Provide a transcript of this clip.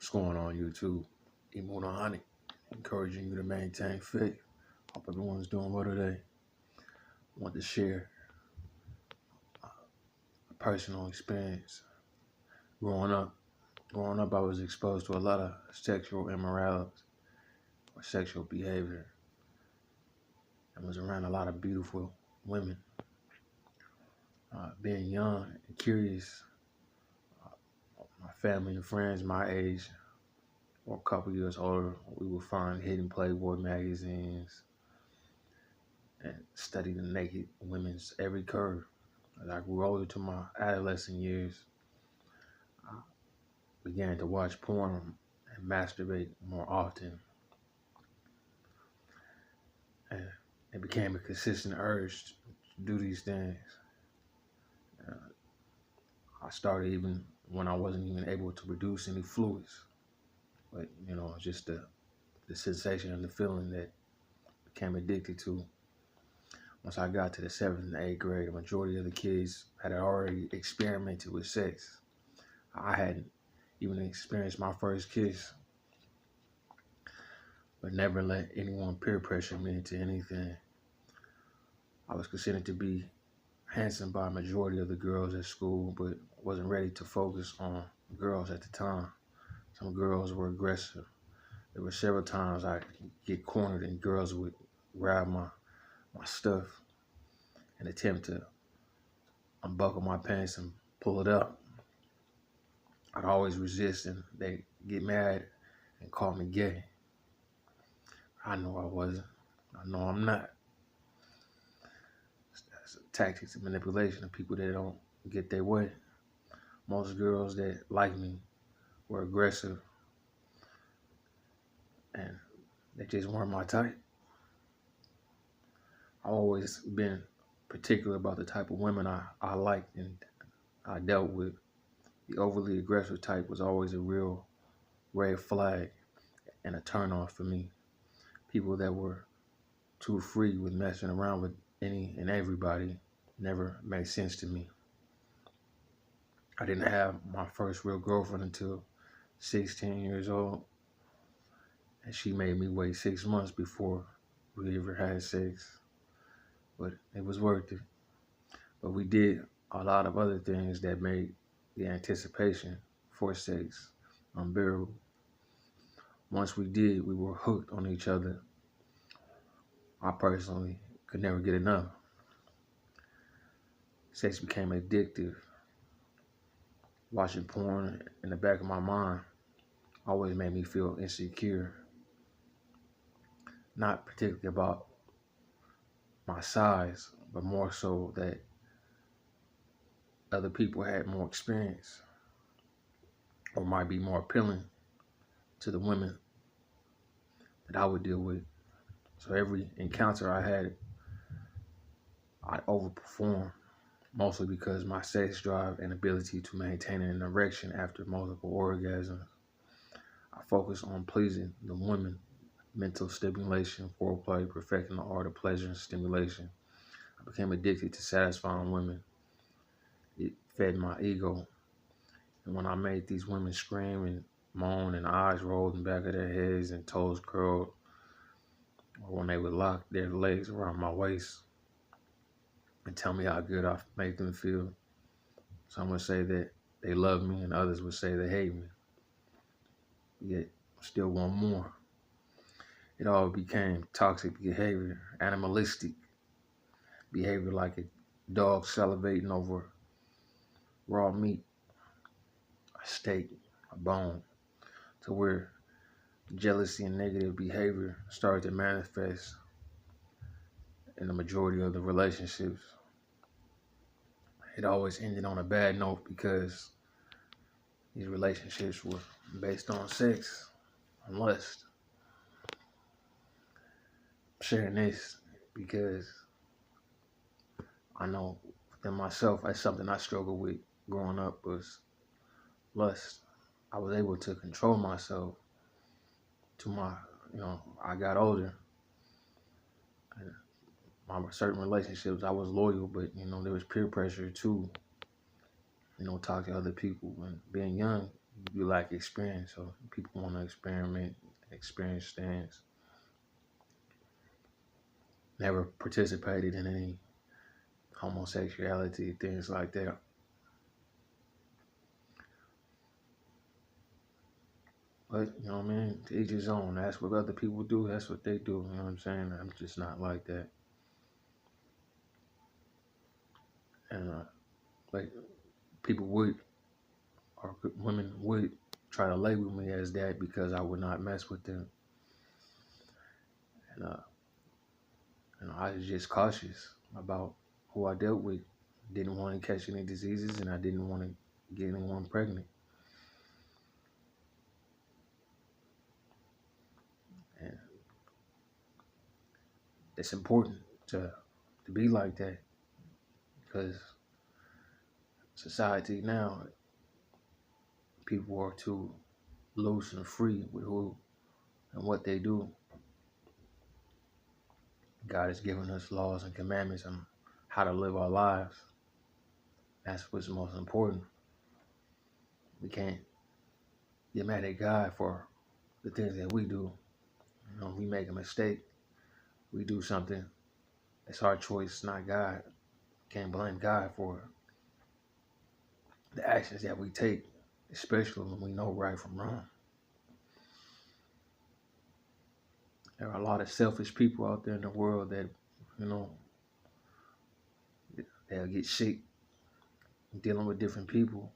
What's going on YouTube? Immoral honey, encouraging you to maintain faith. Hope everyone's doing well today. I want to share a personal experience. Growing up, I was exposed to a lot of sexual immorality or sexual behavior, and was around a lot of beautiful women. Being young and curious, my family and friends my age or a couple years older, we would find hidden Playboy magazines and study the naked women's every curve. As I grew older to my adolescent years, I began to watch porn and masturbate more often. And it became a consistent urge to do these things. Uh, I started even when I wasn't even able to produce any fluids. But, just the sensation and the feeling that I became addicted to. Once I got to the 7th and 8th grade, the majority of the kids had already experimented with sex. I hadn't even experienced my first kiss, but never let anyone peer pressure me into anything. I was considered to be handsome by a majority of the girls at school, but wasn't ready to focus on girls at the time. Some girls were aggressive. There were several times I'd get cornered and girls would grab my stuff and attempt to unbuckle my pants and pull it up. I'd always resist and they'd get mad and call me gay. I know I wasn't. I know I'm not. That's tactics of manipulation of people that don't get their way. Most girls that like me were aggressive and they just weren't my type. I've always been particular about the type of women I liked and I dealt with. The overly aggressive type was always a real red flag and a turnoff for me. People that were too free with messing around with any and everybody never made sense to me. I didn't have my first real girlfriend until 16 years old, and she made me wait 6 months before we ever had sex, but it was worth it. But we did a lot of other things that made the anticipation for sex unbearable. Once we did, we were hooked on each other. I personally could never get enough. Sex became addictive. Watching porn in the back of my mind always made me feel insecure. Not particularly about my size, but more so that other people had more experience or might be more appealing to the women that I would deal with. So every encounter I had, I overperformed, mostly because my sex drive and ability to maintain an erection after multiple orgasms. I focused on pleasing the women, mental stimulation, foreplay, perfecting the art of pleasure and stimulation. I became addicted to satisfying women. It fed my ego. And when I made these women scream and moan and eyes rolled in the back of their heads and toes curled, or when they would lock their legs around my waist and tell me how good I made them feel, some would say that they love me and others would say they hate me. Yet still want more. It all became toxic behavior, animalistic behavior, like a dog salivating over raw meat, a steak, a bone, to where jealousy and negative behavior started to manifest in the majority of the relationships. It always ended on a bad note because these relationships were based on sex and lust. I'm sharing this because I know within myself, that's something I struggled with growing up, was lust. I was able to control myself to I got older. And my certain relationships, I was loyal, but, there was peer pressure to, talk to other people. And being young, you lack experience. So people want to experiment, experience things. Never participated in any homosexuality, things like that. But, you know what I mean? To each his own. That's what other people do. That's what they do. You know what I'm saying? I'm just not like that. And, like, people would, or women would try to label me as that because I would not mess with them. And, I was just cautious about who I dealt with. Didn't want to catch any diseases, and I didn't want to get anyone pregnant. And it's important to be like that because society now, people are too loose and free with who and what they do. God has given us laws and commandments on how to live our lives. That's what's most important. We can't get mad at God for the things that we do. You know, we make a mistake, we do something. It's our choice, not God. Can't blame God for the actions that we take, especially when we know right from wrong. There are a lot of selfish people out there in the world that, you know, they'll get sick dealing with different people.